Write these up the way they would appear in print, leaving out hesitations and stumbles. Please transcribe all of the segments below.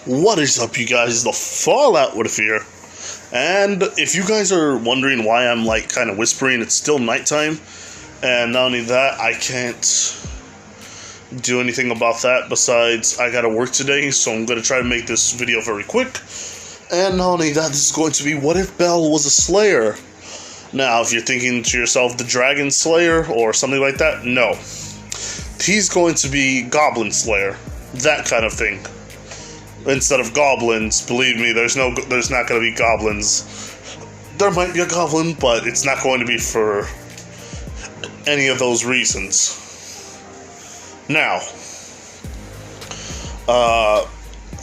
What is up, you guys? The Fallout with here. And if you guys are wondering why I'm like kind of whispering, it's still nighttime. And not only that, I can't do anything about that besides I gotta work today, so I'm gonna try to make this video very quick. And not only that, this is going to be what if Bell was a Slayer? Now, if you're thinking to yourself, the Dragon Slayer or something like that, no. He's going to be Goblin Slayer, that kind of thing. Instead of goblins, believe me, there's not going to be goblins. There might be a goblin, but it's not going to be for any of those reasons. Now,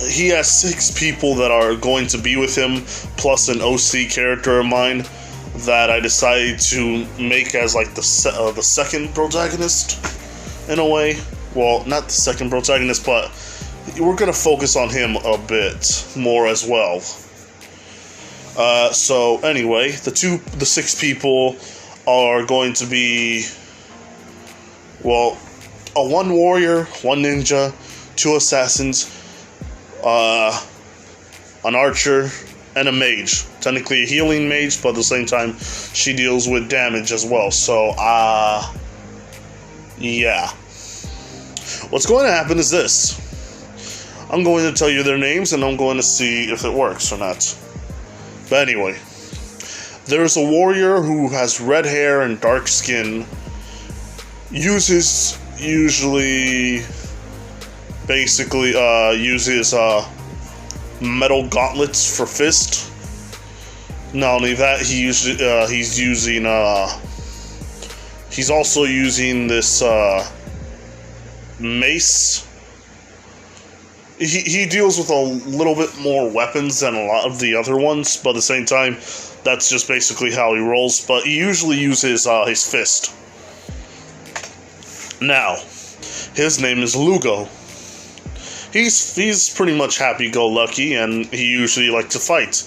he has 6 people that are going to be with him, plus an OC character of mine that I decided to make as like the second protagonist, in a way. Well, not the second protagonist, but we're going to focus on him a bit more as well. So anyway, the 6 people are going to be, well, a 1 warrior, 1 ninja, 2 assassins, an archer, and a mage. Technically a healing mage, but at the same time, she deals with damage as well. So, yeah. What's going to happen is this. I'm going to tell you their names, and I'm going to see if it works or not. But anyway, there's a warrior who has red hair and dark skin, uses metal gauntlets for fist. Not only that, he's also using this mace. He deals with a little bit more weapons than a lot of the other ones, but at the same time, that's just basically how he rolls. But he usually uses his fist. Now, his name is Lugo. He's pretty much happy-go-lucky, and he usually likes to fight.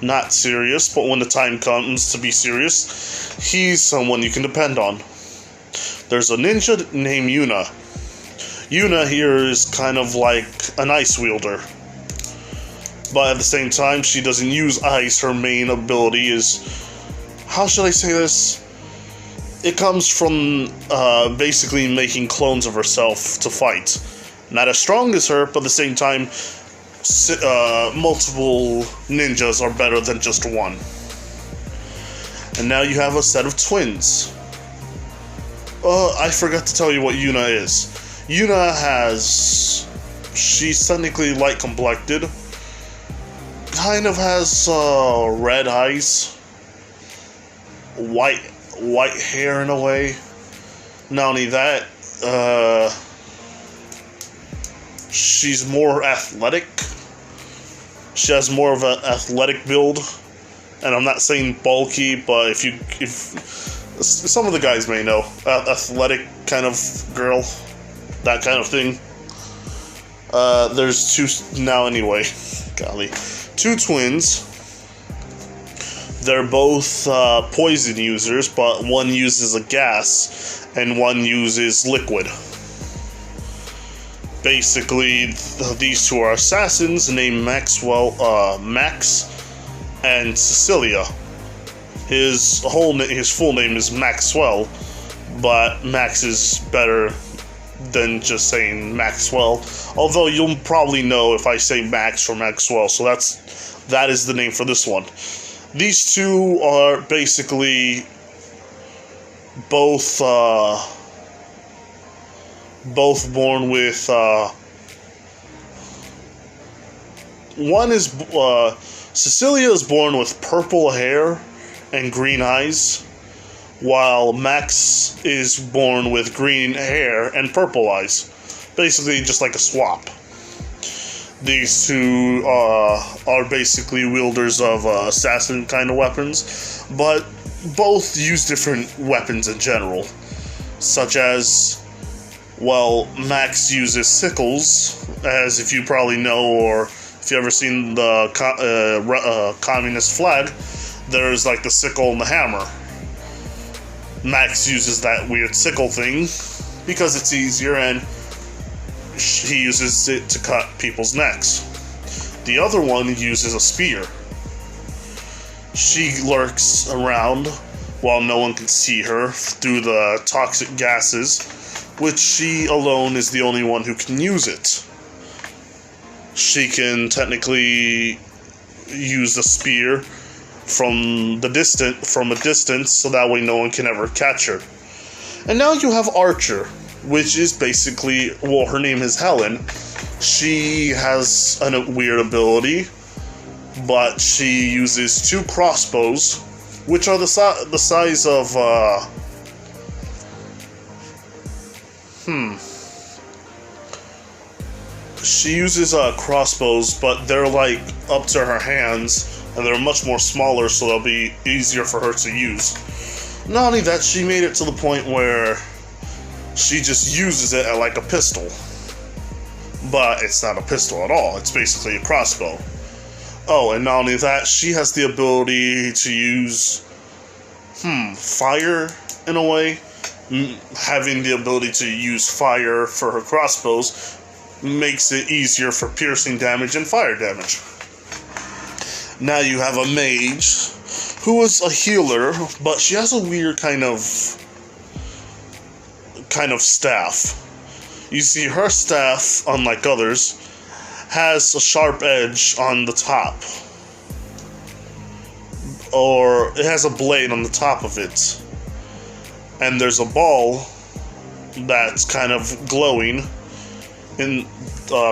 Not serious, but when the time comes to be serious, he's someone you can depend on. There's a ninja named Yuna. Yuna here is kind of like an ice wielder. But at the same time, she doesn't use ice. Her main ability is, how should I say this? It comes from basically making clones of herself to fight. Not as strong as her, but at the same time, multiple ninjas are better than just one. And now you have a set of twins. I forgot to tell you what Yuna is. Yuna she's technically light complected, kind of has red eyes, white hair in a way. Not only that, she's more athletic. She has more of an athletic build, and I'm not saying bulky, but if some of the guys may know, athletic kind of girl. That kind of thing. There's 2 now anyway. Golly. 2 twins. They're both poison users, but one uses a gas and one uses liquid. Basically, these 2 are assassins named Max and Cecilia. His full name is Maxwell, but Max is better than just saying Maxwell, although you'll probably know if I say Max or Maxwell, so that is the name for this one. These 2 are basically both born with Cecilia is born with purple hair and green eyes, while Max is born with green hair and purple eyes. Basically just like a swap. These 2 are basically wielders of assassin kind of weapons, but both use different weapons in general. Such as, well, Max uses sickles, as if you probably know, or if you ever seen the communist flag, there's like the sickle and the hammer. Max uses that weird sickle thing because it's easier, and he uses it to cut people's necks. The other one uses a spear. She lurks around while no one can see her through the toxic gases, which she alone is the only one who can use it. She can technically use the spear from a distance, so that way no one can ever catch her. And now you have Archer, which is basically, well, her name is Helen. She has a weird ability, but she uses 2 crossbows, which are the size of, She uses crossbows, but they're like up to her hands, and they're much more smaller, so they'll be easier for her to use. Not only that, she made it to the point where she just uses it like a pistol. But it's not a pistol at all, it's basically a crossbow. Oh, and not only that, she has the ability to use, fire in a way. Having the ability to use fire for her crossbows makes it easier for piercing damage and fire damage. Now you have a mage, who is a healer, but she has a weird kind of staff. You see, her staff, unlike others, has a sharp edge on the top. Or it has a blade on the top of it. And there's a ball that's kind of glowing and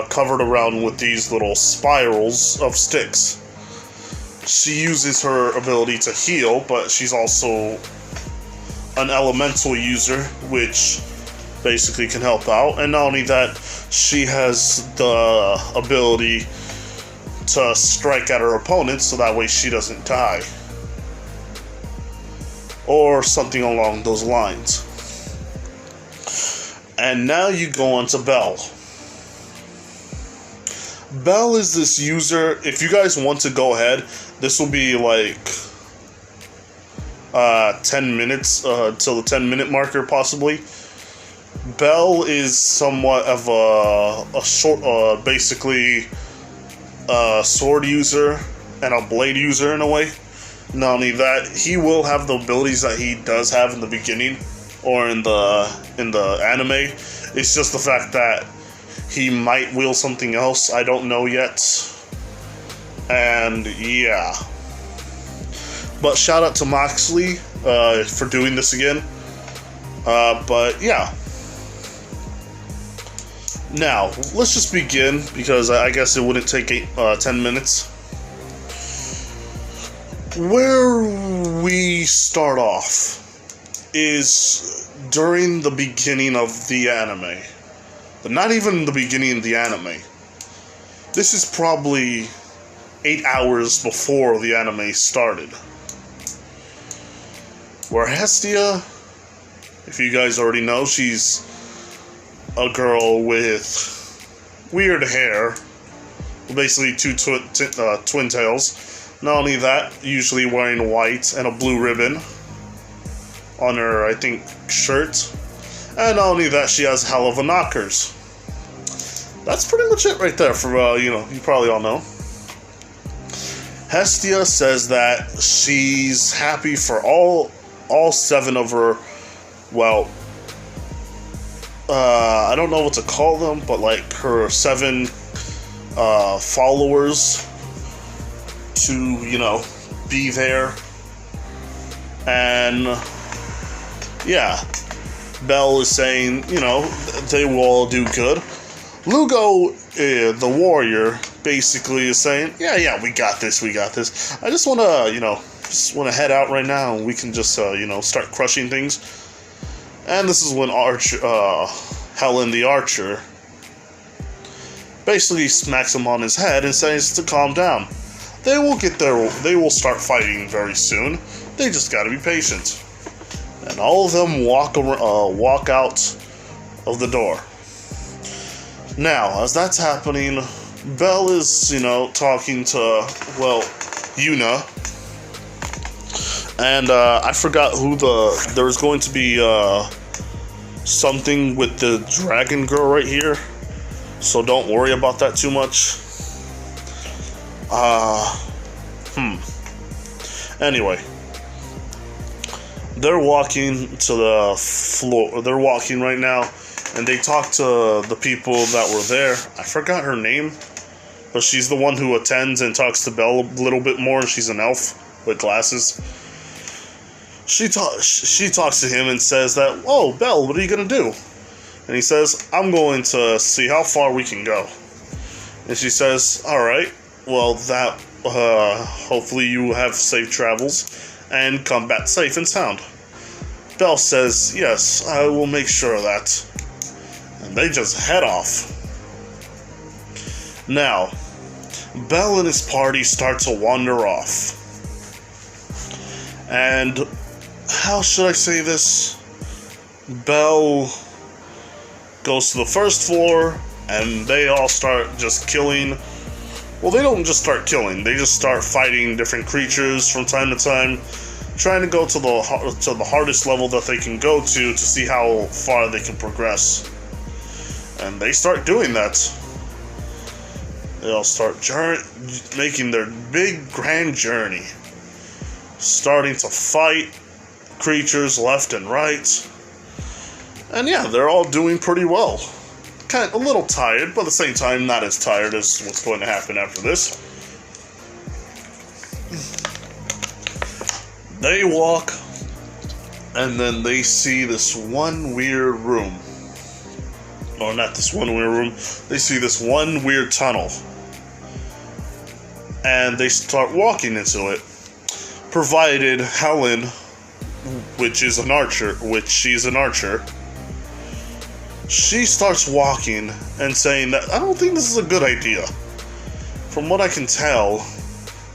covered around with these little spirals of sticks. She uses her ability to heal, but she's also an elemental user, which basically can help out. And not only that, she has the ability to strike at her opponents, so that way she doesn't die. Or something along those lines. And now you go on to Belle. Belle is this user, if you guys want to go ahead, this will be like 10 minutes till the 10-minute marker possibly. Belle is somewhat of a short, basically a sword user and a blade user in a way. Not only that, he will have the abilities that he does have in the beginning or in the anime. It's just the fact that he might wield something else. I don't know yet. And yeah. But shout out to Moxley for doing this again. But yeah. Now, let's just begin, because I guess it wouldn't take 10 minutes. Where we start off is during the beginning of the anime. But not even the beginning of the anime. This is probably 8 hours before the anime started. Where Hestia, if you guys already know, she's a girl with weird hair. Basically 2 twin tails. Not only that, usually wearing white and a blue ribbon on her, I think, shirt. And not only that, she has hell of a knockers. That's pretty much it right there for, you probably all know. Hestia says that she's happy for all 7 of her, well, I don't know what to call them, but like her 7 followers to, be there. And yeah, Belle is saying, they will all do good. Lugo, the warrior, basically is saying, yeah, we got this. I just want to, head out right now, and we can just, start crushing things. And this is when Helen the Archer basically smacks him on his head and says to calm down. They will get there. They will start fighting very soon. They just gotta be patient. And all of them walk out of the door. Now, as that's happening, Belle is, talking to, Yuna. And I forgot who there's going to be something with the dragon girl right here. so don't worry about that too much. Anyway, they're walking to the floor. They're walking right now, and they talk to the people that were there. I forgot her name, but she's the one who attends and talks to Belle a little bit more. She's an elf with glasses. She talks to him and says that, "Oh, Belle, what are you gonna do?" And he says, "I'm going to see how far we can go." And she says, "All right, well, that hopefully you have safe travels and come back safe and sound." Belle says, "Yes, I will make sure of that." And they just head off. Now, Belle and his party start to wander off. And how should I say this? Belle goes to the first floor, and they all start just killing. Well, they don't just start killing. They just start fighting different creatures from time to time, trying to go to the hardest level that they can go to see how far they can progress. And they start doing that. They all start making their big grand journey, starting to fight creatures left and right. And yeah, they're all doing pretty well. Kind of a little tired, but at the same time, not as tired as what's going to happen after this. They walk, and then they see this one weird room. Or not this one weird room. They see this one weird tunnel. And they start walking into it. Provided Helen, she's an archer, she starts walking and saying that, "I don't think this is a good idea. From what I can tell,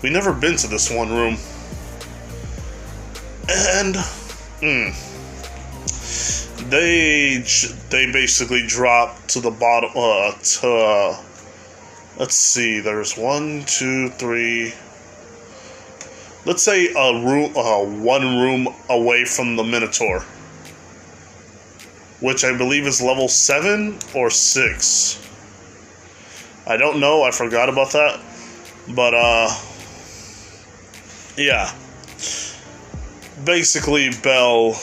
we've never been to this one room." And they basically drop to the bottom. Let's see. There's 1, 2, 3. Let's say one room away from the Minotaur, which I believe is level 7 or 6. I don't know, I forgot about that. But, yeah. Basically, Belle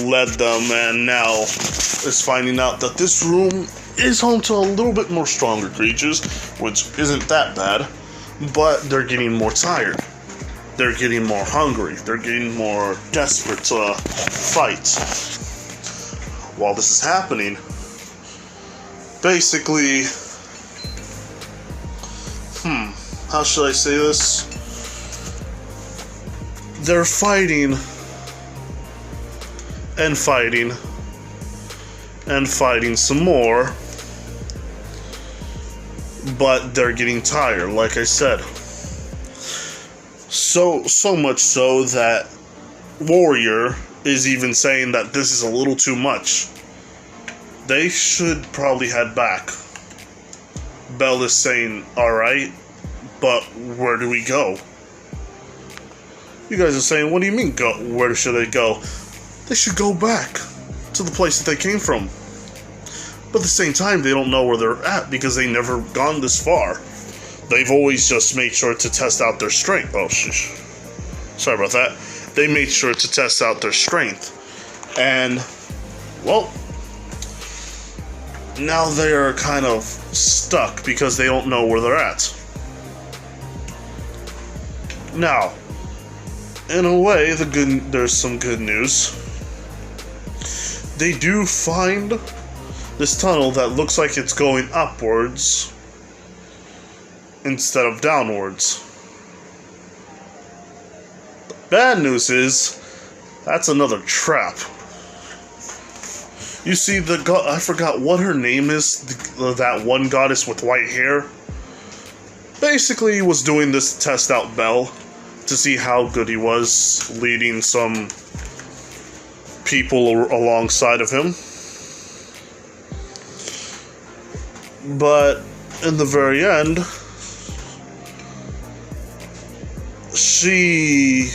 led them and now is finding out that this room is home to a little bit more stronger creatures, which isn't that bad, but they're getting more tired. They're getting more hungry. They're getting more desperate to fight. While this is happening, basically, how should I say this? They're fighting and fighting and fighting some more, but they're getting tired, like I said. So much so that Warrior is even saying that this is a little too much. They should probably head back. Belle is saying, "Alright, but where do we go?" You guys are saying, "What do you mean go? Where should they go?" They should go back to the place that they came from. But at the same time, they don't know where they're at because they've never gone this far. They've always just made sure to test out their strength. Oh, sorry about that. They made sure to test out their strength. And, well, now they're kind of stuck because they don't know where they're at. Now, in a way, there's some good news. They do find this tunnel that looks like it's going upwards instead of downwards. The bad news is, that's another trap. You see, I forgot what her name is, that one goddess with white hair. Basically, he was doing this to test out Belle, to see how good he was leading some people alongside of him. But in the very end, she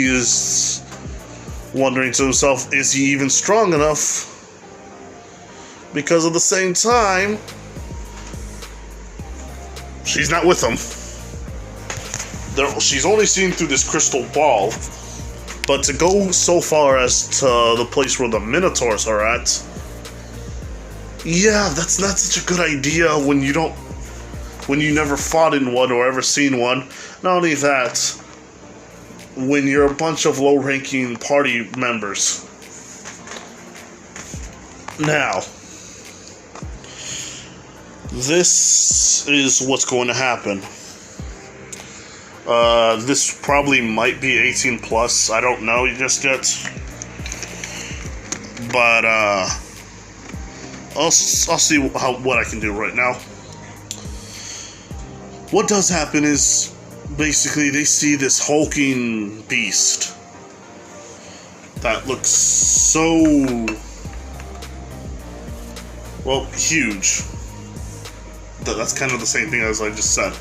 is wondering to himself, is he even strong enough? Because at the same time, she's not with him. She's only seen through this crystal ball. But to go so far as to the place where the Minotaurs are at, yeah, that's not such a good idea when you never fought in one or ever seen one. Not only that, when you're a bunch of low-ranking party members. Now, this is what's going to happen. This probably might be 18 plus. I don't know just yet. But, I'll see what I can do right now. What does happen is, basically, they see this hulking beast that looks so, well, huge. That's kind of the same thing as I just said.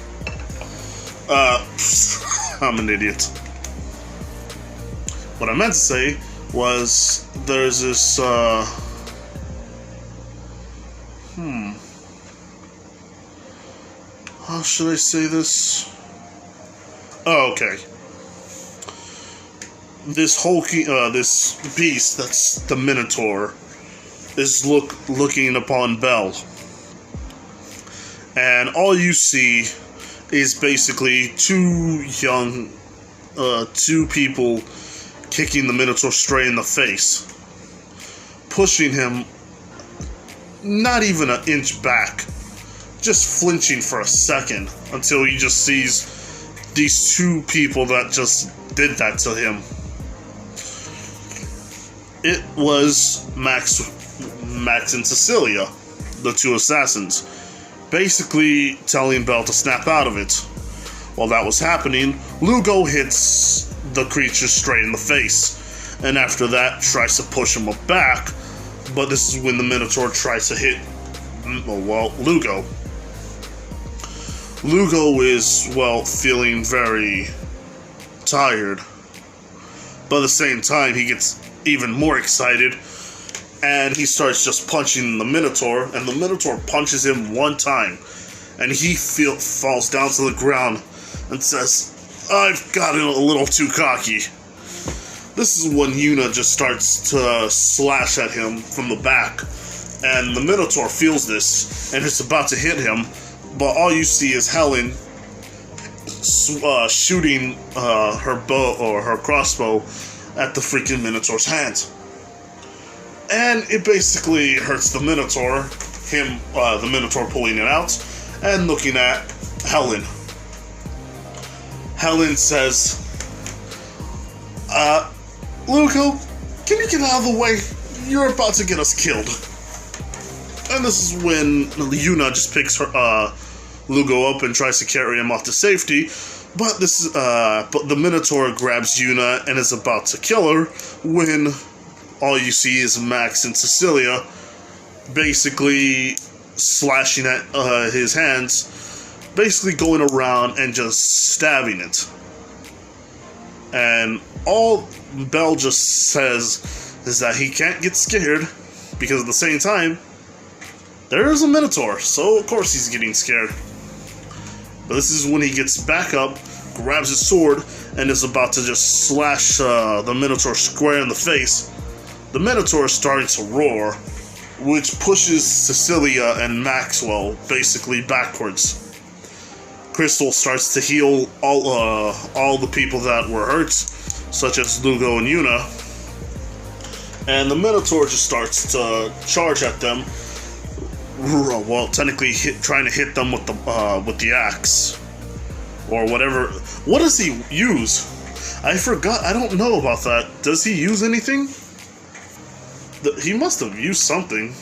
I'm an idiot. What I meant to say was, there's this, how should I say this? Oh, okay. This hulking, this beast, that's the Minotaur, is looking upon Belle. And all you see is basically two people kicking the Minotaur straight in the face, pushing him not even an inch back, just flinching for a second until he just sees these two people that just did that to him. It was Max and Cecilia, the two assassins, basically telling Belle to snap out of it. While that was happening, Lugo hits the creature straight in the face, and after that tries to push him back, but this is when the Minotaur tries to hit, well, Lugo. Lugo is, well, feeling very tired, but at the same time he gets even more excited, and he starts just punching the Minotaur, and the Minotaur punches him one time, and he falls down to the ground and says, "I've gotten a little too cocky." This is when Yuna just starts to slash at him from the back, and the Minotaur feels this, and it's about to hit him, but all you see is Helen shooting her bow or her crossbow at the freaking Minotaur's hand. And it basically hurts the Minotaur, the Minotaur pulling it out, and looking at Helen. Helen says, Lugo, can you get out of the way? You're about to get us killed. And this is when Yuna just picks Lugo up and tries to carry him off to safety, but the Minotaur grabs Yuna and is about to kill her when all you see is Max and Cecilia basically slashing at his hands, basically going around and just stabbing it. And all Belle just says is that he can't get scared, because at the same time, there is a Minotaur, so of course he's getting scared. But this is when he gets back up, grabs his sword, and is about to just slash the Minotaur square in the face. The Minotaur is starting to roar, which pushes Cecilia and Maxwell basically backwards. Crystal starts to heal all the people that were hurt, such as Lugo and Yuna, and the Minotaur just starts to charge at them. Well, technically trying to hit them with the axe or whatever. What does he use? I forgot. I don't know about that. Does he use anything? He must have used something.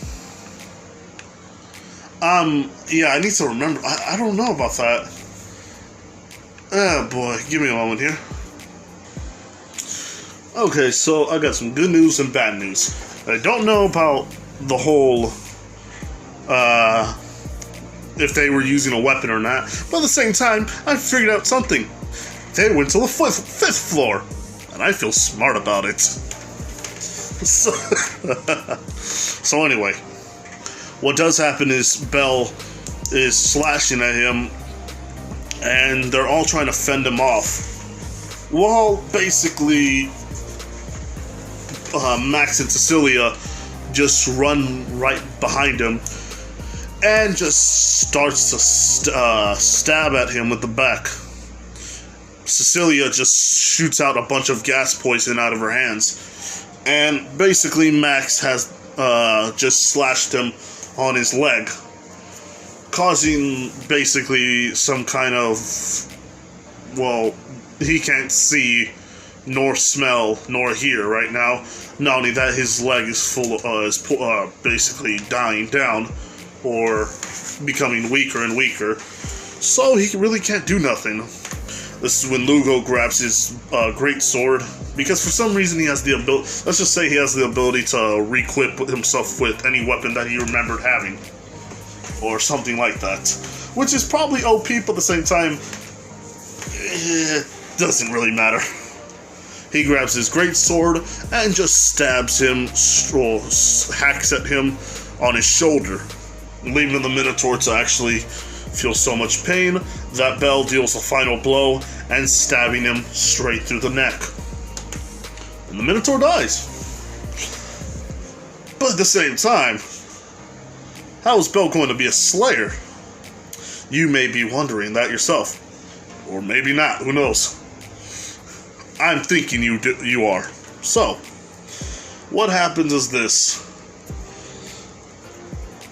Yeah, I need to remember. I don't know about that. Oh boy, give me a moment here. Okay, so I got some good news and bad news. I don't know about the whole, if they were using a weapon or not, but at the same time, I figured out something. They went to the fifth floor, and I feel smart about it. So, so anyway, what does happen is Bell is slashing at him, and they're all trying to fend him off. Well, basically, Max and Cecilia just run right behind him and just starts to stab at him with the back. Cecilia just shoots out a bunch of gas poison out of her hands, and basically Max has just slashed him on his leg, causing basically some kind of, well, he can't see nor smell nor hear right now. Not only that, his leg is basically dying down or becoming weaker and weaker, so he really can't do nothing. This is when Lugo grabs his great sword, because for some reason he has the ability, let's just say he has the ability to re-equip himself with any weapon that he remembered having, or something like that, which is probably OP, but at the same time, it doesn't really matter. He grabs his great sword and just stabs him, or hacks at him on his shoulder, leaving the Minotaur to actually feel so much pain that Bell deals a final blow and stabbing him straight through the neck. And the Minotaur dies. But at the same time, how is Bell going to be a slayer? You may be wondering that yourself. Or maybe not, who knows? I'm thinking you are. So, what happens is this.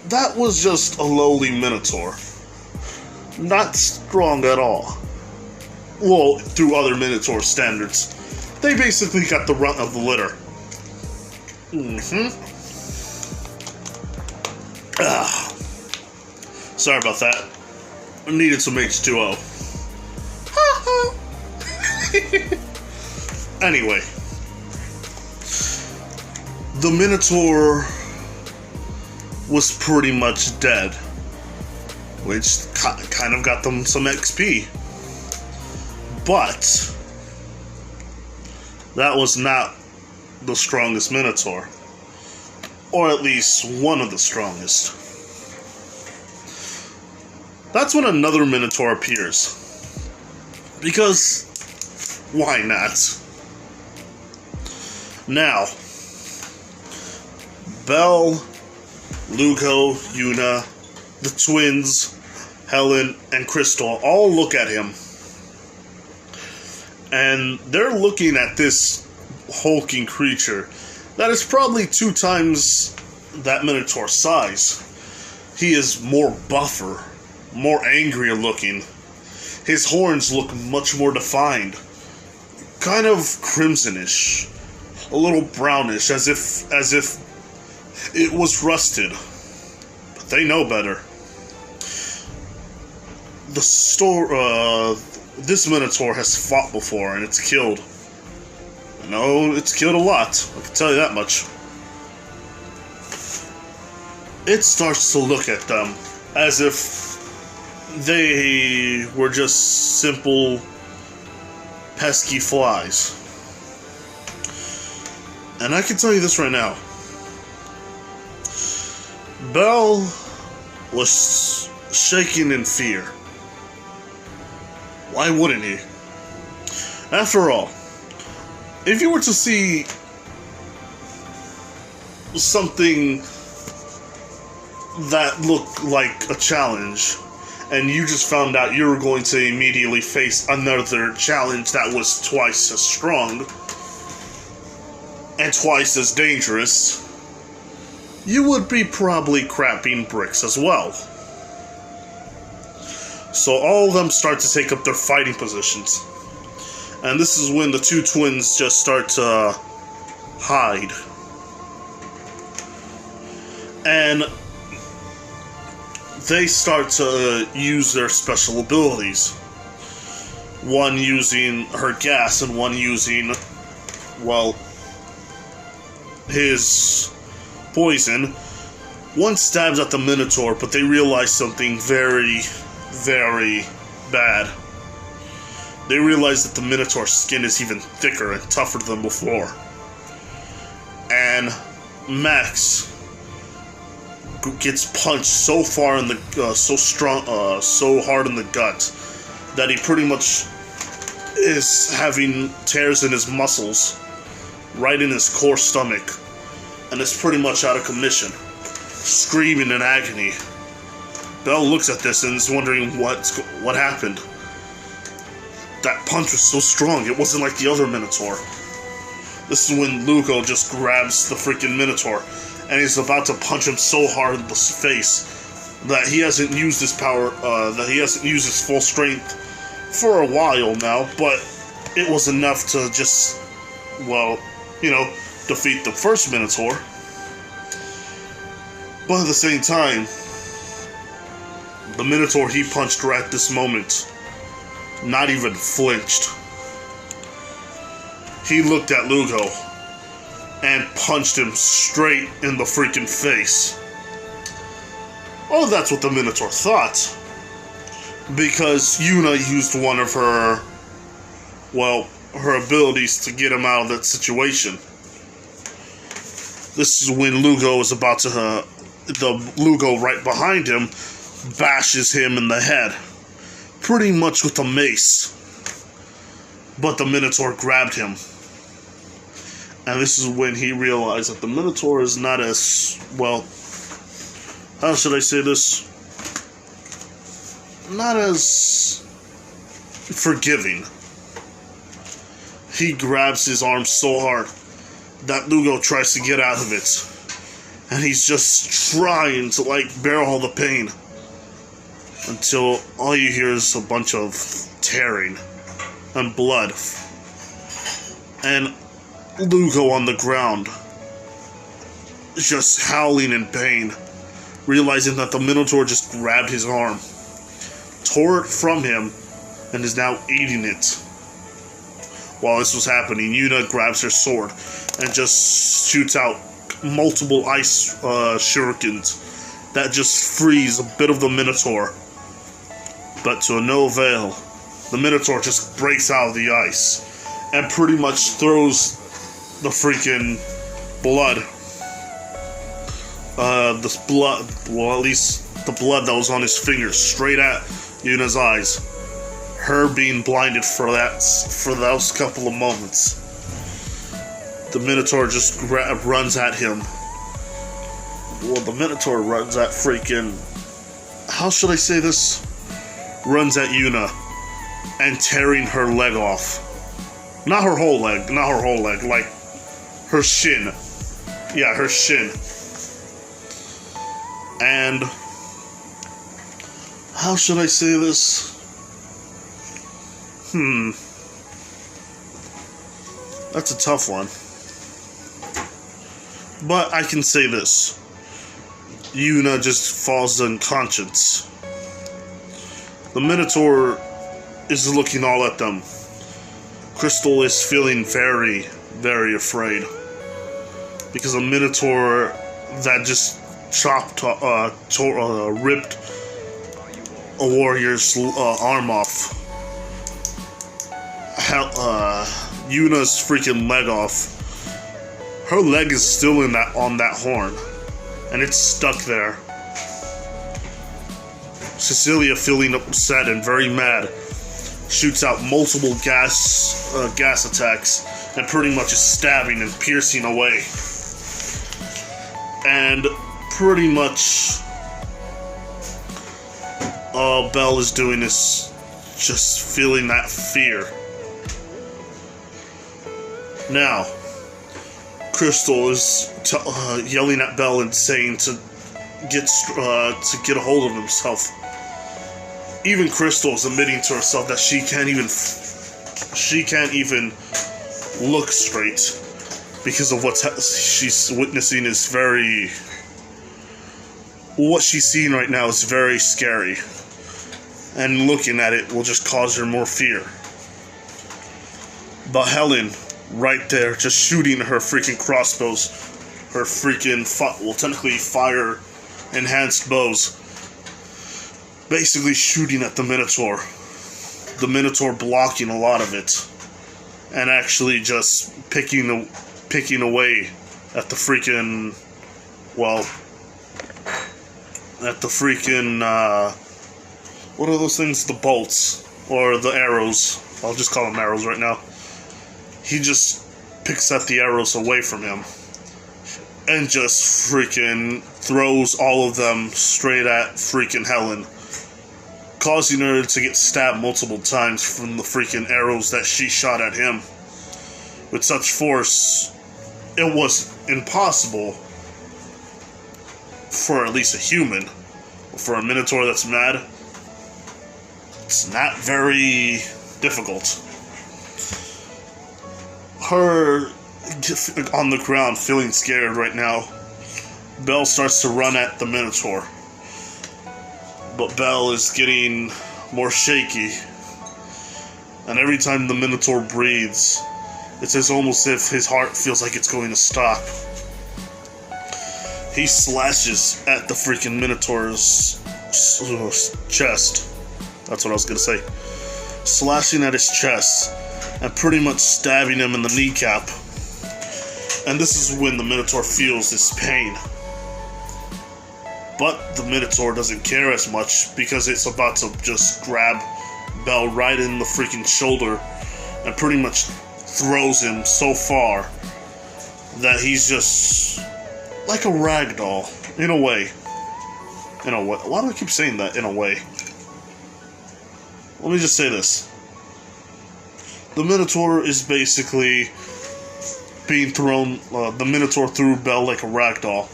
That was just a lowly Minotaur. Not strong at all. Well, through other Minotaur standards. They basically got the runt of the litter. Sorry about that. I needed some H2O. Anyway. The Minotaur was pretty much dead, which kind of got them some XP. But that was not the strongest Minotaur, or at least one of the strongest. That's when another Minotaur appears, because why not? Now, Bell, Lugo, Yuna, the twins, Helen, and Crystal all look at him. And they're looking at this hulking creature that is probably 2 times that Minotaur's size. He is more buffer, more angrier looking. His horns look much more defined. Kind of crimsonish. A little brownish, as if it was rusted. But they know better. This Minotaur has fought before, and it's killed. No, it's killed a lot, I can tell you that much. It starts to look at them as if they were just simple, pesky flies. And I can tell you this right now. Bell was shaking in fear. Why wouldn't he? After all, if you were to see something that looked like a challenge, and you just found out you were going to immediately face another challenge that was twice as strong and twice as dangerous, you would be probably crapping bricks as well. So all of them start to take up their fighting positions. And this is when the 2 twins just start to hide. And they start to use their special abilities. One using her gas and one using, well, his poison. One stabs at the Minotaur, but they realize something very, very bad. They realize that the Minotaur's skin is even thicker and tougher than before. And and Max gets punched so far in the so hard in the gut that he pretty much is having tears in his muscles, right in his core stomach, and is pretty much out of commission, screaming in agony. Bell looks at this and is wondering what happened. That punch was so strong, it wasn't like the other Minotaur. This is when Lugo just grabs the freaking Minotaur, and he's about to punch him so hard in the face that he hasn't used his power, that he hasn't used his full strength for a while now, but it was enough to just, well, defeat the first Minotaur. But at the same time, the Minotaur he punched right at this moment not even flinched. He looked at Lugo and punched him straight in the freaking face. Well, that's what the Minotaur thought, because Yuna used one of her abilities to get him out of that situation. This is when Lugo is about to, the Lugo right behind him bashes him in the head, pretty much with a mace. But the Minotaur grabbed him. And this is when he realized that the Minotaur is not as, well, how should I say this? Not as forgiving. He grabs his arm so hard that Lugo tries to get out of it. And he's just trying to, bear all the pain. Until all you hear is a bunch of tearing and blood. And Lugo on the ground, just howling in pain, realizing that the Minotaur just grabbed his arm, tore it from him, and is now eating it. While this was happening, Yuna grabs her sword and just shoots out multiple ice shurikens that just freeze a bit of the Minotaur. But to no avail, the Minotaur just breaks out of the ice and pretty much throws the freaking blood, at least the blood that was on his fingers, straight at Yuna's eyes. Her being blinded for those couple of moments. The Minotaur just runs at him. Well, the Minotaur runs at freaking, how should I say this? Runs at Yuna and tearing her leg off. Not her whole leg, like her shin. Yeah, her shin. And how should I say this? That's a tough one. But I can say this. Yuna just falls unconscious. The Minotaur is looking all at them. Crystal is feeling very, very afraid. Because a Minotaur that just ripped a warrior's arm off. Yuna's freaking leg off. Her leg is still on that horn, and it's stuck there. Cecilia, feeling upset and very mad, shoots out multiple gas attacks and pretty much is stabbing and piercing away. And pretty much all Belle is doing is just feeling that fear. Now, Crystal is yelling at Belle and saying to get a hold of himself. Even Crystal is admitting to herself that she can't even look straight because of what she's witnessing is very. What she's seeing right now is very scary, and looking at it will just cause her more fear. But Helen, right there, just shooting her freaking crossbows, her freaking technically fire-enhanced bows, basically shooting at the Minotaur. The Minotaur blocking a lot of it, and actually just picking away at the freaking, well, at the freaking, what are those things? The bolts, or the arrows. I'll just call them arrows right now. He just picks up the arrows away from him and just freaking throws all of them straight at freaking Helen, causing her to get stabbed multiple times from the freaking arrows that she shot at him. With such force, it was impossible for at least a human. For a Minotaur that's mad, it's not very difficult. Her on the ground, feeling scared right now, Belle starts to run at the Minotaur. But Belle is getting more shaky. And every time the Minotaur breathes, it's almost as if his heart feels like it's going to stop. He slashes at the freaking Minotaur's chest. That's what I was going to say. Slashing at his chest and pretty much stabbing him in the kneecap. And this is when the Minotaur feels this pain. But the Minotaur doesn't care as much because it's about to just grab Belle right in the freaking shoulder and pretty much throws him so far that he's just like a rag doll, in a way. In a way. Why do I keep saying that, in a way? Let me just say this. The Minotaur is basically being thrown, the Minotaur threw Belle like a rag doll.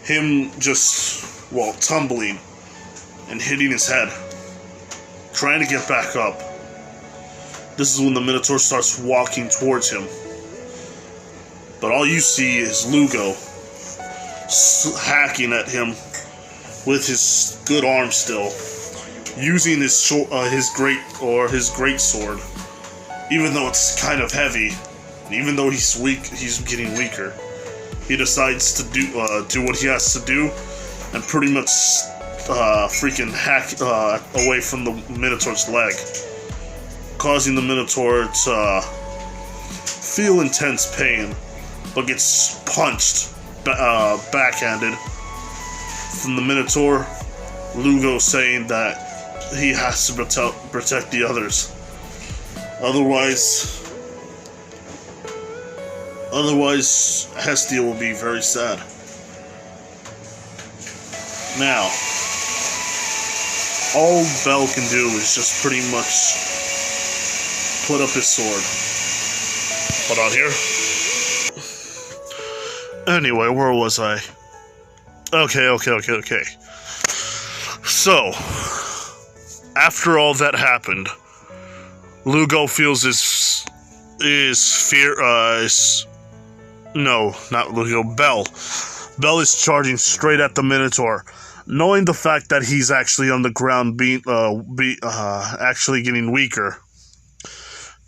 Him just, well, tumbling and hitting his head, trying to get back up. This is when the Minotaur starts walking towards him. But all you see is Lugo hacking at him with his good arm still, using his great sword, even though it's kind of heavy, and even though he's weak, he's getting weaker. He decides to do what he has to do, and pretty much freaking hack away from the Minotaur's leg, causing the Minotaur to feel intense pain, but gets punched backhanded from the Minotaur. Lugo saying that he has to protect the others. Otherwise, Hestia will be very sad. Now, all Belle can do is just pretty much put up his sword. Hold on here. Anyway, where was I? Okay. So, after all that happened, Lugo feels Belle. Belle is charging straight at the Minotaur, knowing the fact that he's actually on the ground, actually getting weaker.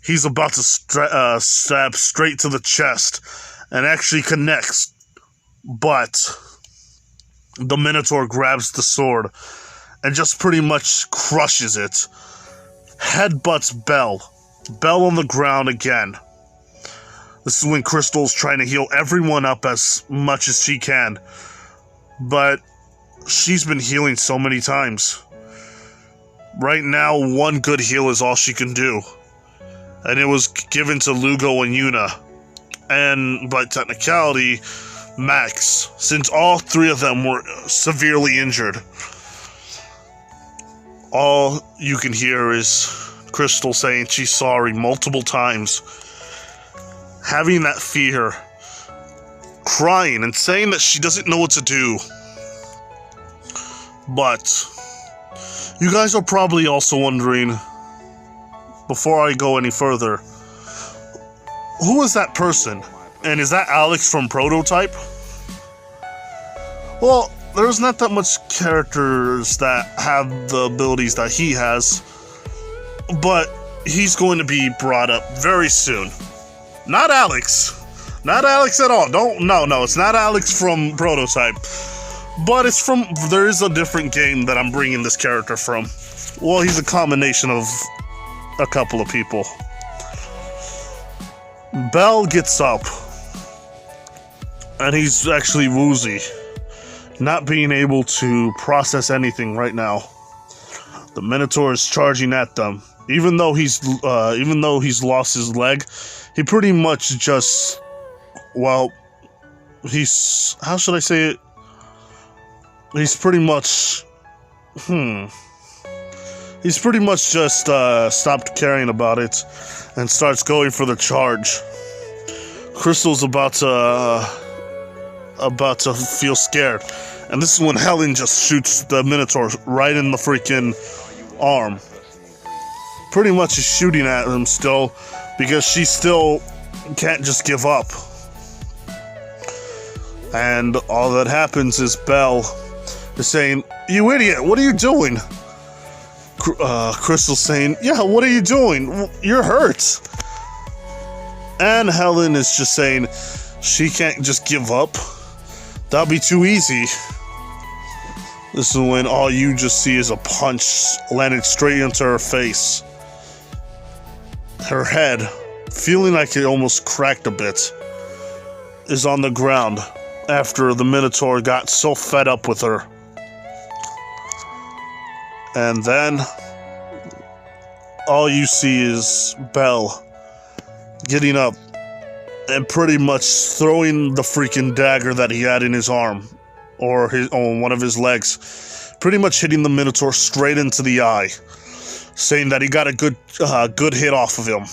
He's about to stab straight to the chest, and actually connects, but the Minotaur grabs the sword and just pretty much crushes it. Headbutts Belle. Belle on the ground again. This is when Crystal's trying to heal everyone up as much as she can, but she's been healing so many times. Right now, one good heal is all she can do, and it was given to Lugo and Yuna, and by technicality, Max, since all three of them were severely injured. All you can hear is Crystal saying she's sorry multiple times, having that fear, crying and saying that she doesn't know what to do. But you guys are probably also wondering, before I go any further, who is that person? And is that Alex from Prototype? Well, there's not that much characters that have the abilities that he has, but he's going to be brought up very soon. Not Alex. Not Alex at all. No, it's not Alex from Prototype. But it's from, there is a different game that I'm bringing this character from. Well, he's a combination of a couple of people. Belle gets up and he's actually woozy, not being able to process anything right now. The Minotaur is charging at them. Even though he's lost his leg, he pretty much just, well, he's, how should I say it? He's pretty much, he's pretty much just stopped caring about it and starts going for the charge. Crystal's about to feel scared, and this is when Helen just shoots the Minotaur right in the freaking arm. Pretty much is shooting at him still, because she still can't just give up. And all that happens is Belle is saying, "You idiot, what are you doing?" Crystal's saying, "Yeah, what are you doing? You're hurt." And Helen is just saying she can't just give up. That'll be too easy. This is when all you just see is a punch landed straight into her face. Her head, feeling like it almost cracked a bit, is on the ground after the Minotaur got so fed up with her. And then all you see is Belle getting up and pretty much throwing the freaking dagger that he had in his arm, or on one of his legs, pretty much hitting the Minotaur straight into the eye, saying that he got a good hit off of him.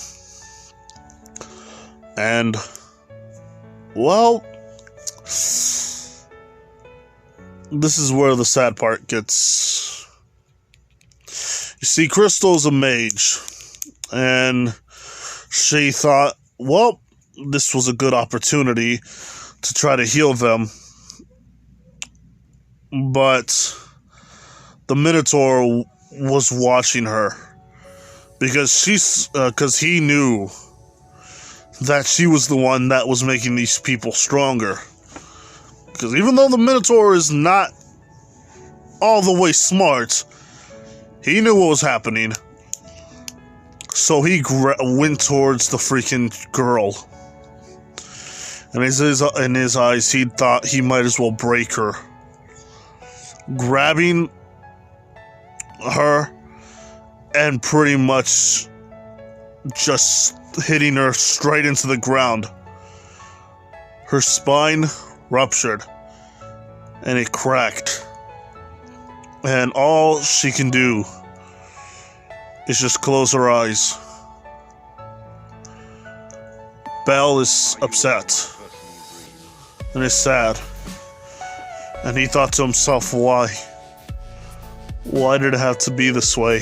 And, well, this is where the sad part gets. You see, Crystal's a mage, and she thought, well, this was a good opportunity to try to heal them. But the Minotaur was watching her, because he knew that she was the one that was making these people stronger. Because even though the Minotaur is not all the way smart, he knew what was happening. So he went towards the freaking girl. And in his eyes, he thought he might as well break her. Grabbing her and pretty much just hitting her straight into the ground. Her spine ruptured and it cracked. And all she can do is just close her eyes. Belle is upset and is sad. And he thought to himself, why? Why did it have to be this way?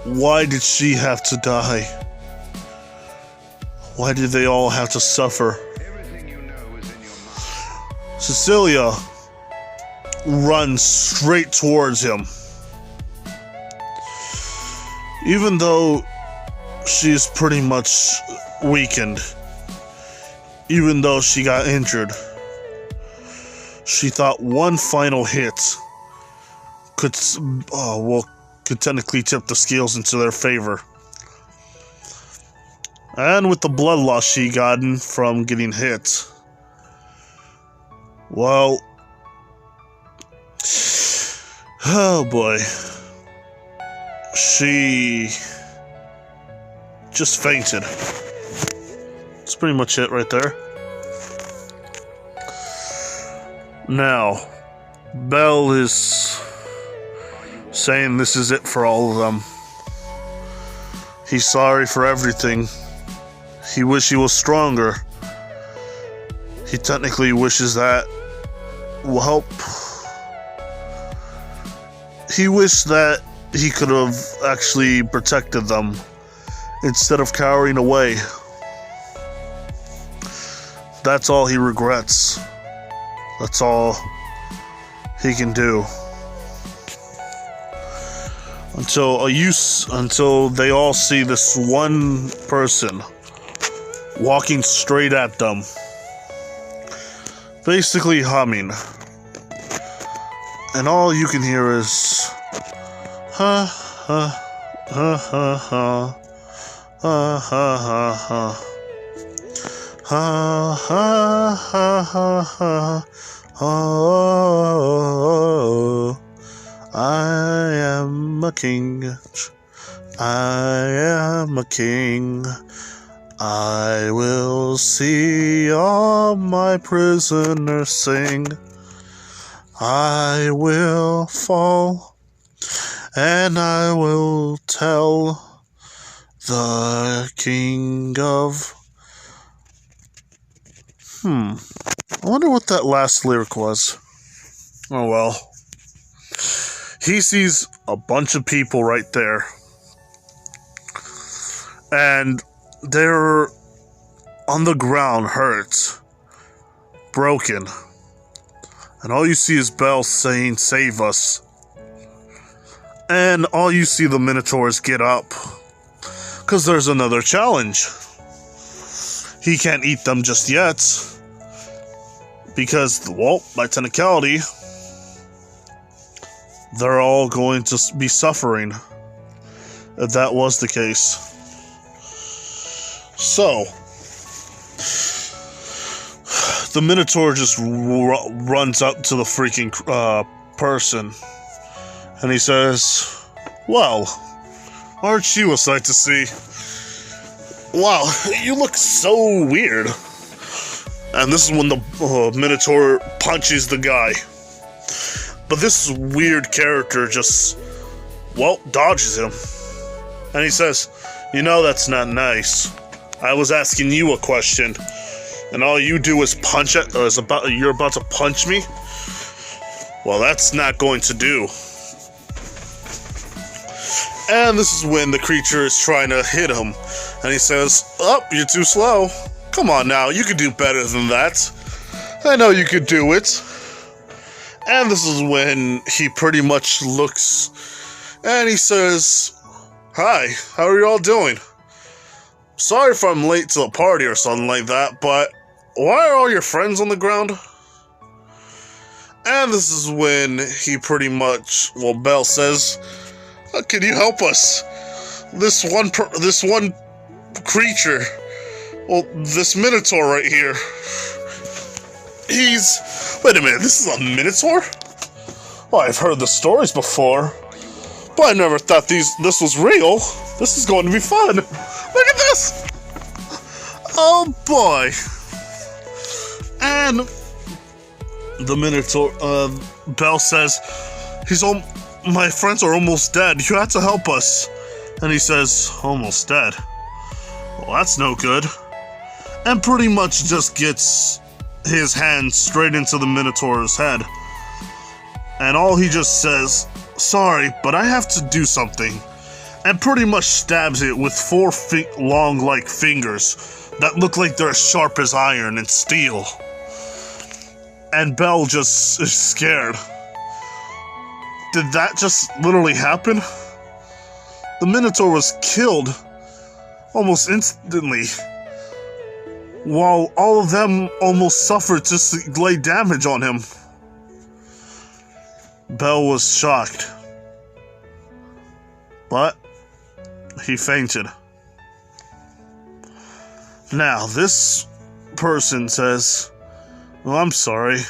Why did she have to die? Why did they all have to suffer? Cecilia runs straight towards him. Even though she's pretty much weakened, even though she got injured, she thought one final hit could technically tip the scales into their favor. And with the blood loss she gotten from getting hit, well, oh boy, she just fainted. That's pretty much it right there. Now, Belle is saying this is it for all of them. He's sorry for everything. He wishes he was stronger. He technically wishes that, well, he wished that he could have actually protected them instead of cowering away. That's all he regrets. That's all he can do. Until they all see this one person walking straight at them, basically humming. And all you can hear is ha ha ha ha ha ha ha ha ha. Ha ha ha ha ha. Oh, I am a king. I am a king. I will see all my prisoners sing. I will fall, and I will tell the king of... I wonder what that last lyric was. Oh well. He sees a bunch of people right there. And they're on the ground, hurt, broken. And all you see is Belle saying, "Save us." And all you see the Minotaurs get up. Because there's another challenge. He can't eat them just yet. Because, well, by technicality, they're all going to be suffering. If that was the case. So, the Minotaur just runs up to the freaking person. And he says, "Well, aren't you a sight to see? Wow, you look so weird." And this is when the Minotaur punches the guy. But this weird character just, well, dodges him. And he says, "You know, that's not nice. I was asking you a question, and all you do is punch it. You're about to punch me? Well, that's not going to do." And this is when the creature is trying to hit him. And he says, "Oh, you're too slow. Come on now, you could do better than that. I know you could do it." And this is when he pretty much looks and he says, "Hi, how are you all doing? Sorry if I'm late to the party or something like that, but why are all your friends on the ground?" And this is when he pretty much, well, Belle says, "Can you help us? This one creature, well, this Minotaur right here, wait a minute, this is a Minotaur? Well, I've heard the stories before, but I never thought this was real. This is going to be fun. Look at this! Oh boy." And the Minotaur, Belle says, "My friends are almost dead. You have to help us." And he says, "Almost dead? Well, that's no good." And pretty much just gets his hand straight into the Minotaur's head. And all he just says, "Sorry, but I have to do something." And pretty much stabs it with four long, like, fingers that look like they're as sharp as iron and steel. And Belle just is scared. Did that just literally happen? The Minotaur was killed almost instantly, while all of them almost suffered to lay damage on him. Belle was shocked, but he fainted. Now, this person says, "Well, I'm sorry.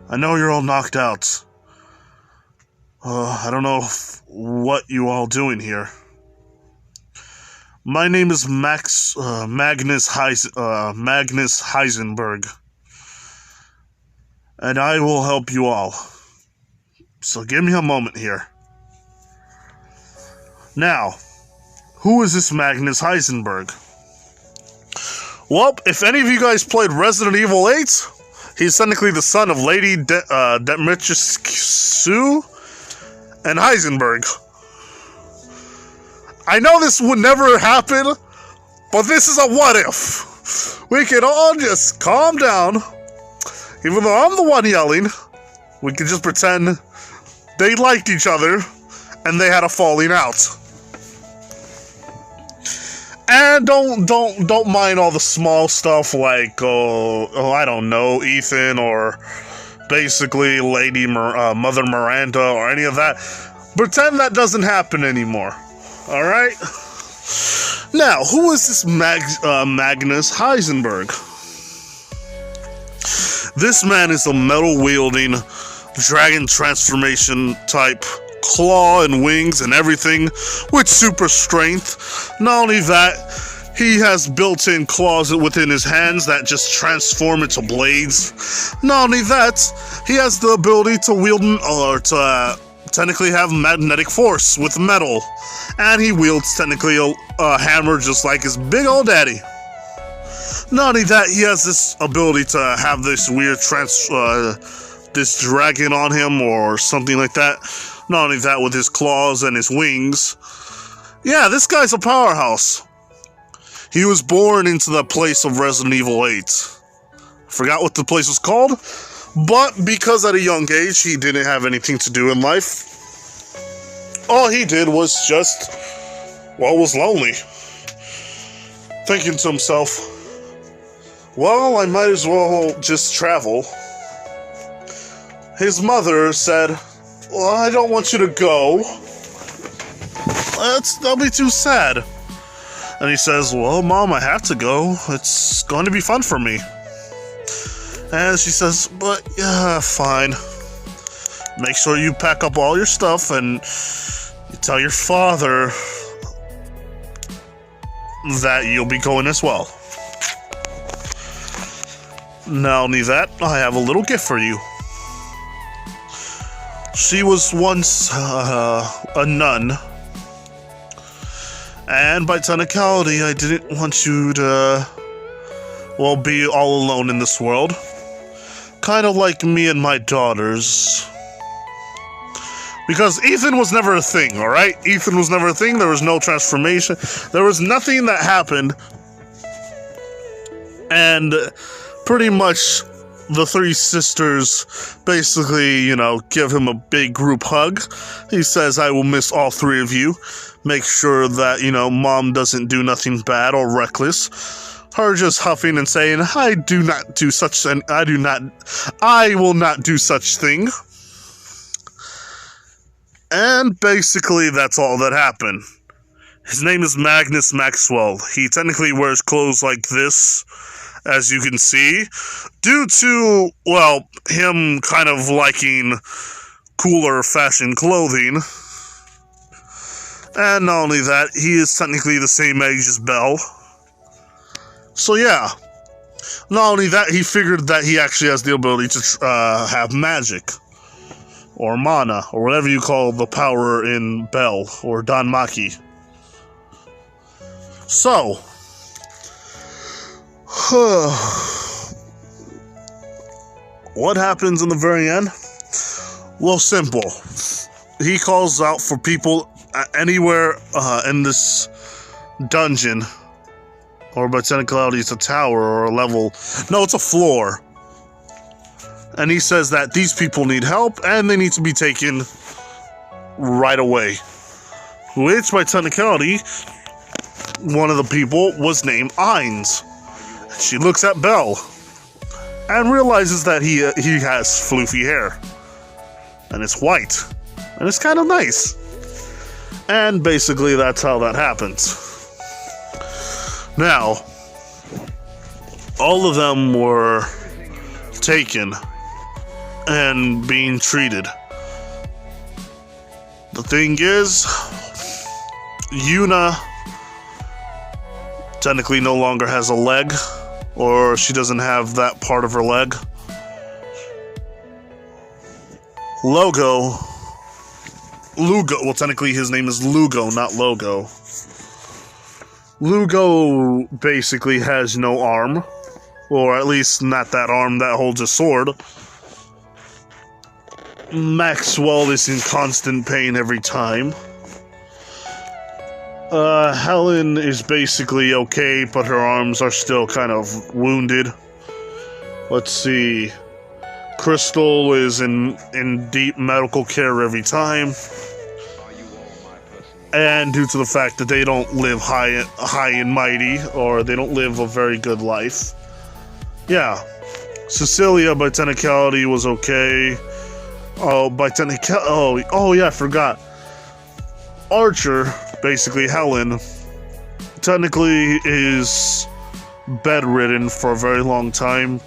I know you're all knocked out. I don't know what you all doing here. My name is Magnus Heisenberg, and I will help you all. So give me a moment here. Now, who is this Magnus Heisenberg? Well, if any of you guys played Resident Evil 8, he's technically the son of Lady Dimitrescu and Heisenberg. I know this would never happen, but this is a what if. We can all just calm down. Even though I'm the one yelling, we can just pretend they liked each other and they had a falling out. And don't mind all the small stuff like I don't know, Ethan, or basically Lady Mother Miranda, or any of that. Pretend that doesn't happen anymore. All right? Now, who is this Magnus Heisenberg? This man is a metal-wielding, dragon transformation type, claw and wings and everything, with super strength. Not only that, he has built-in claws within his hands that just transform into blades. Not only that, he has the ability to wield, or to technically have magnetic force with metal. And he wields technically a hammer just like his big old daddy. Not only that, he has this ability to have this weird this dragon on him or something like that. Not only that, with his claws and his wings. Yeah, this guy's a powerhouse. He was born into the place of Resident Evil 8. Forgot what the place was called, but because at a young age he didn't have anything to do in life, all he did was just, well, was lonely. Thinking to himself, well, I might as well just travel. His mother said, well, I don't want you to go. That'll be too sad. And he says, well, Mom, I have to go. It's going to be fun for me. And she says, but, yeah, fine. Make sure you pack up all your stuff and you tell your father that you'll be going as well. Not only that, I have a little gift for you. She was once a nun. And by technicality, I didn't want you to, well, be all alone in this world. Kind of like me and my daughters. Because Ethan was never a thing, alright? Ethan was never a thing, there was no transformation, there was nothing that happened. And pretty much the three sisters basically, give him a big group hug. He says, I will miss all three of you. Make sure that, Mom doesn't do nothing bad or reckless. Her just huffing and saying, I will not do such thing. And basically, that's all that happened. His name is Magnus Maxwell. He technically wears clothes like this, as you can see, due to, well, him kind of liking cooler fashion clothing. And not only that, he is technically the same age as Belle. So yeah, not only that, he figured that he actually has the ability to have magic, or mana, or whatever you call the power in Belle, or Danmaki. So, what happens in the very end? Well, simple. He calls out for people anywhere in this dungeon, or by technicality it's a tower or a level. No, it's a floor. And he says that these people need help and they need to be taken right away. Which, by technicality, one of the people was named Ainz. She looks at Belle and realizes that he has floofy hair. And it's white. And it's kind of nice. And basically that's how that happens. Now, all of them were taken and being treated. The thing is, Yuna technically no longer has a leg, or she doesn't have that part of her leg. Lugo, well, technically his name is Lugo, not Logo. Lugo basically has no arm, or at least not that arm that holds a sword. Maxwell is in constant pain every time. Helen is basically okay, but her arms are still kind of wounded. Let's see. Crystal is in deep medical care every time. And due to the fact that they don't live high and mighty, or they don't live a very good life. Yeah. Cecilia, by technicality, was okay. Oh yeah, I forgot. Archer, basically Helen, technically is bedridden for a very long time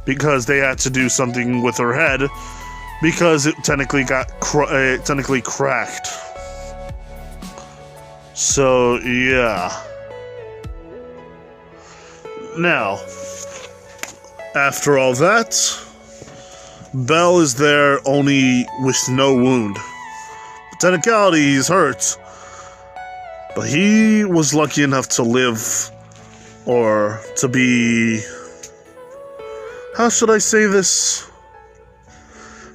because they had to do something with her head because it technically cracked. So yeah. Now, after all that, Bell is there only with no wound. Technicality, he's hurt, but he was lucky enough to live, or to be... How should I say this?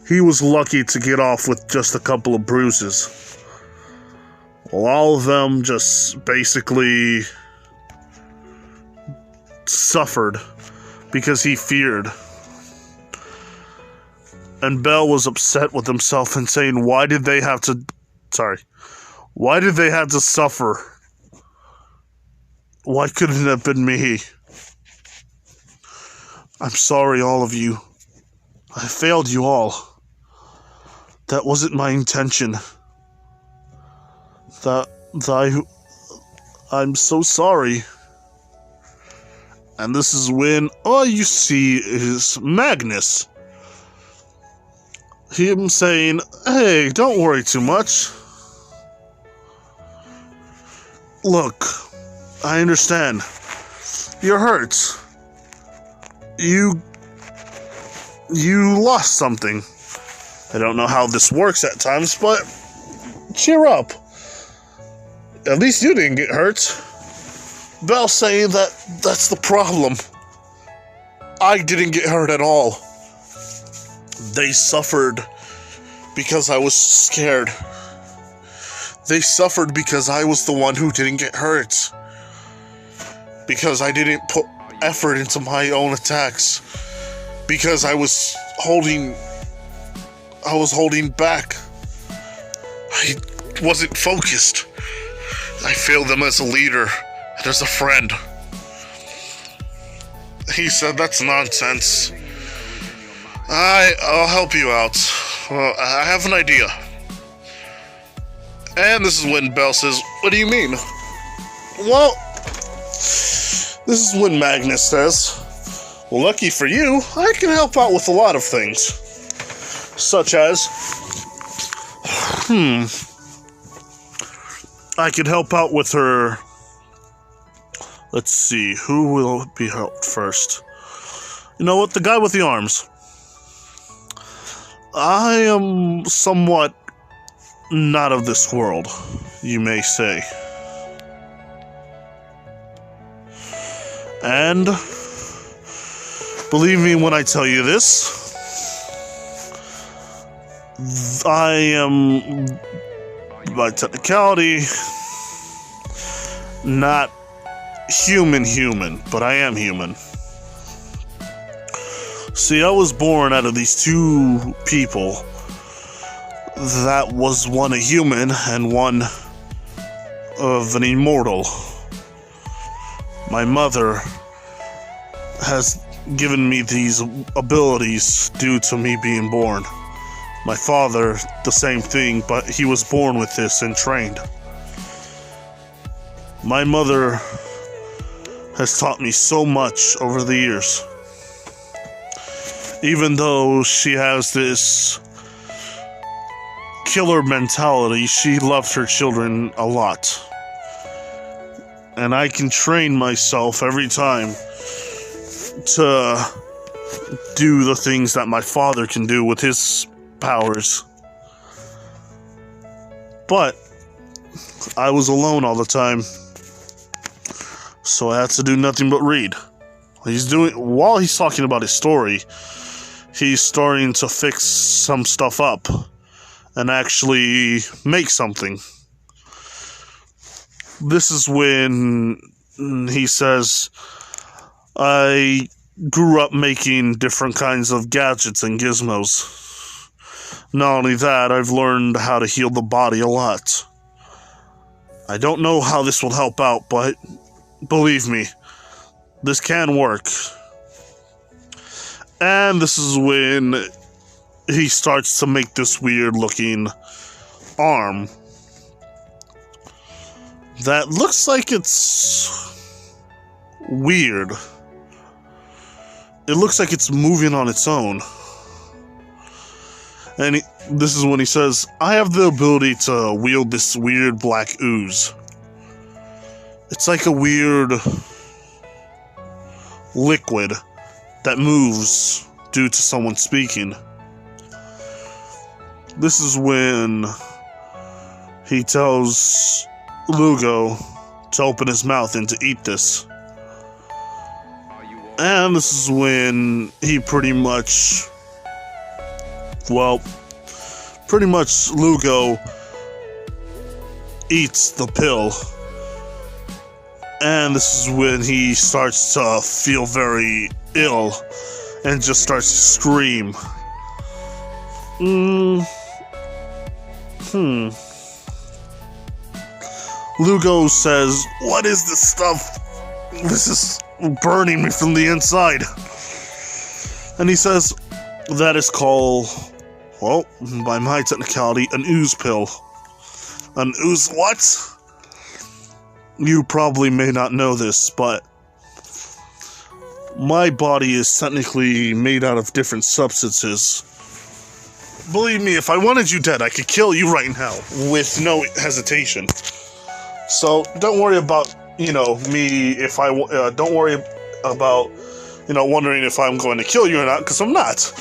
He was lucky to get off with just a couple of bruises. Well, all of them just basically suffered because he feared. And Bell was upset with himself and saying, why did they have to suffer? Why couldn't it have been me? I'm sorry, all of you. I failed you all. That wasn't my intention. I'm so sorry. And this is when all you see is Magnus. Him saying, hey, don't worry too much. Look, I understand. You're hurt. You lost something. I don't know how this works at times, but cheer up. At least you didn't get hurt. Bell saying that's the problem. I didn't get hurt at all. They suffered because I was scared. They suffered because I was the one who didn't get hurt. Because I didn't put effort into my own attacks. Because I was holding back. I wasn't focused. I failed them as a leader and as a friend. He said, that's nonsense. I'll help you out. Well, I have an idea. And this is when Bell says, what do you mean? Well, this is when Magnus says, well, lucky for you, I can help out with a lot of things. Such as, I could help out with her. Let's see, who will be helped first? You know what, the guy with the arms. I am somewhat not of this world, you may say. And believe me when I tell you this, I am, by technicality, not human, but I am human. See, I was born out of these two people. That was one a human and one of an immortal. My mother has given me these abilities due to me being born. My father, the same thing, but he was born with this and trained. My mother has taught me so much over the years. Even though she has this killer mentality, she loved her children a lot. And I can train myself every time to do the things that my father can do with his powers. But I was alone all the time, so I had to do nothing but read. While he's talking about his story, he's starting to fix some stuff up and actually make something. This is when he says, I grew up making different kinds of gadgets and gizmos. Not only that, I've learned how to heal the body a lot. I don't know how this will help out, but believe me, this can work. And this is when he starts to make this weird looking arm. that looks like it's weird. It looks like it's moving on its own. And this is when he says, I have the ability to wield this weird black ooze. It's like a weird liquid that moves due to someone speaking. This is when he tells Lugo to open his mouth and to eat this. And this is when he pretty much Lugo eats the pill. And this is when he starts to feel very ill and just starts to scream. Lugo says, what is this stuff? This is burning me from the inside. And he says, that is called, well, by my technicality, an ooze pill. An ooze what? You probably may not know this, but my body is technically made out of different substances. Believe me, if I wanted you dead, I could kill you right now with no hesitation. So don't worry about, me if don't worry about, wondering if I'm going to kill you or not, because I'm not.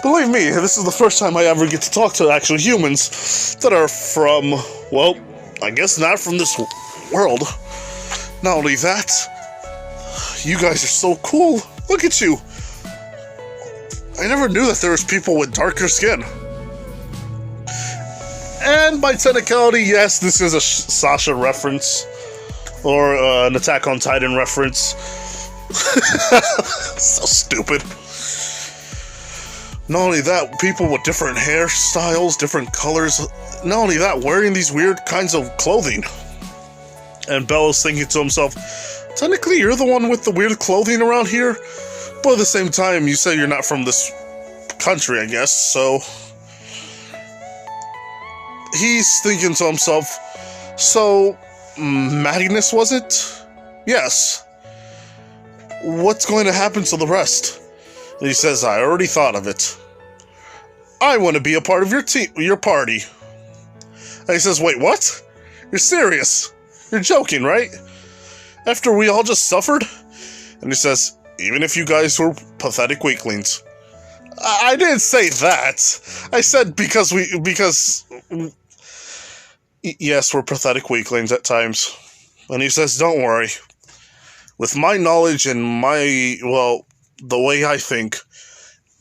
Believe me, this is the first time I ever get to talk to actual humans that are from, well, I guess not from this world. Not only that, you guys are so cool. Look at you. I never knew that there was people with darker skin. And by technicality, yes, this is a Sasha reference. Or an Attack on Titan reference. So stupid. Not only that, people with different hairstyles, different colors. Not only that, wearing these weird kinds of clothing. And Bell is thinking to himself, technically you're the one with the weird clothing around here, but at the same time you say you're not from this country, I guess, so he's thinking to himself, so Maddiness was it? Yes. What's going to happen to the rest? And he says, I already thought of it. I want to be a part of your party. And he says, wait, what? You're serious? You're joking, right? After we all just suffered? And he says, even if you guys were pathetic weaklings. I didn't say that. I said because yes, we're pathetic weaklings at times. And he says, don't worry. With my knowledge and the way I think,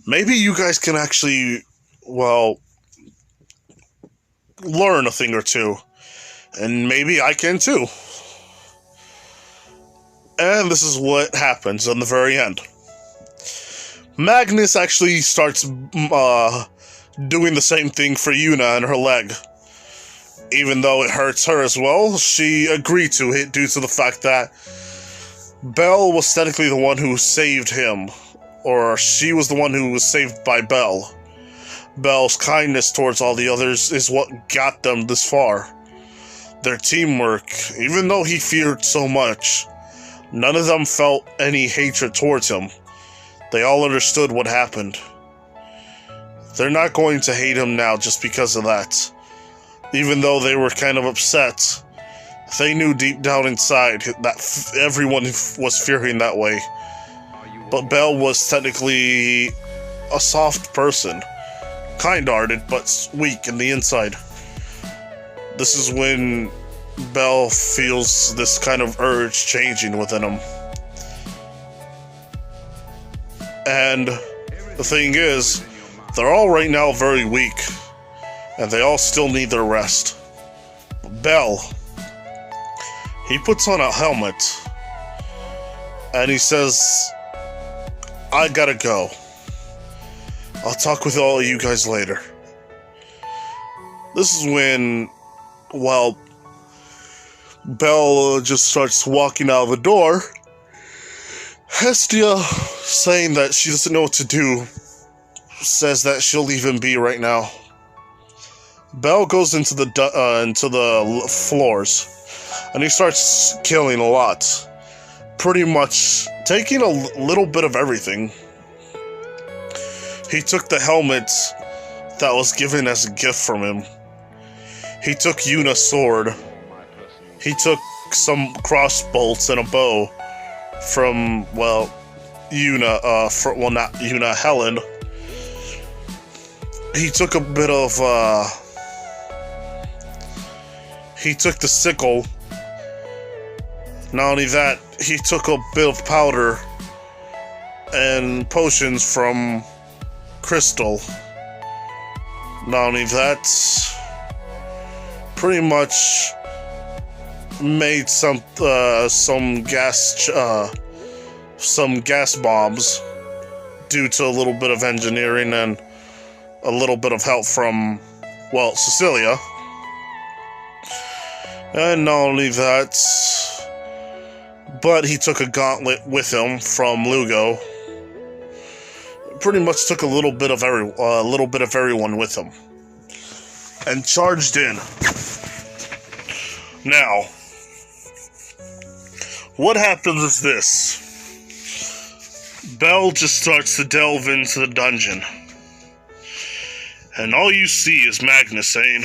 maybe you guys can actually, learn a thing or two. And maybe I can too. And this is what happens in the very end. Magnus actually starts doing the same thing for Yuna and her leg. Even though it hurts her as well, she agreed to it due to the fact that Bell was technically the one who saved him. Or she was the one who was saved by Bell. Bell's kindness towards all the others is what got them this far. Their teamwork, even though he feared so much, none of them felt any hatred towards him. They all understood what happened. They're not going to hate him now just because of that. Even though they were kind of upset, they knew deep down inside that everyone was fearing that way. But Bell was technically a soft person. Kind-hearted, but weak in the inside. This is when Bell feels this kind of urge changing within him. And the thing is, they're all right now very weak, and they all still need their rest. But Bell, he puts on a helmet, and he says, I gotta go. I'll talk with all of you guys later. This is when, Bell just starts walking out of the door. Hestia, saying that she doesn't know what to do, says that she'll leave him be right now. Bell goes into the floors. and he starts killing a lot. Pretty much taking a little bit of everything. He took the helmet that was given as a gift from him. He took Yuna's sword. He took some crossbolts and a bow from, well, Yuna, not Yuna, Helen. He took a bit of, he took the sickle. Not only that, he took a bit of powder and potions from Crystal. Not only that, pretty much made some gas bombs due to a little bit of engineering and a little bit of help from, well, Cecilia. And not only that, but he took a gauntlet with him from Lugo. Pretty much took a little bit of everyone with him, and charged in. Now, what happens is this: Belle just starts to delve into the dungeon, and all you see is Magnus saying,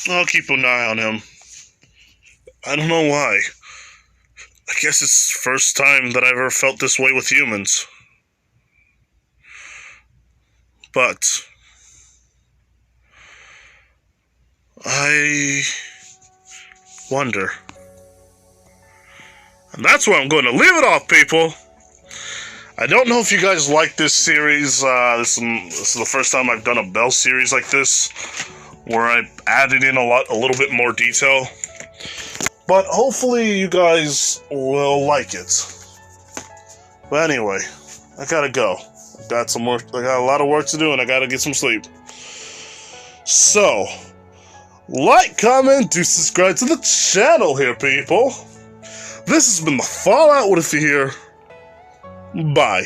"I'll keep an eye on him." I don't know why. I guess it's the first time that I've ever felt this way with humans. But I wonder. And that's where I'm going to leave it off, people. I don't know if you guys like this series. This is the first time I've done a Belle series like this, where I added in a little bit more detail. But hopefully you guys will like it. But anyway, I gotta go. I got a lot of work to do, and I gotta get some sleep. So, like, comment, do subscribe to the channel here, people. This has been the Fallout with here. Bye.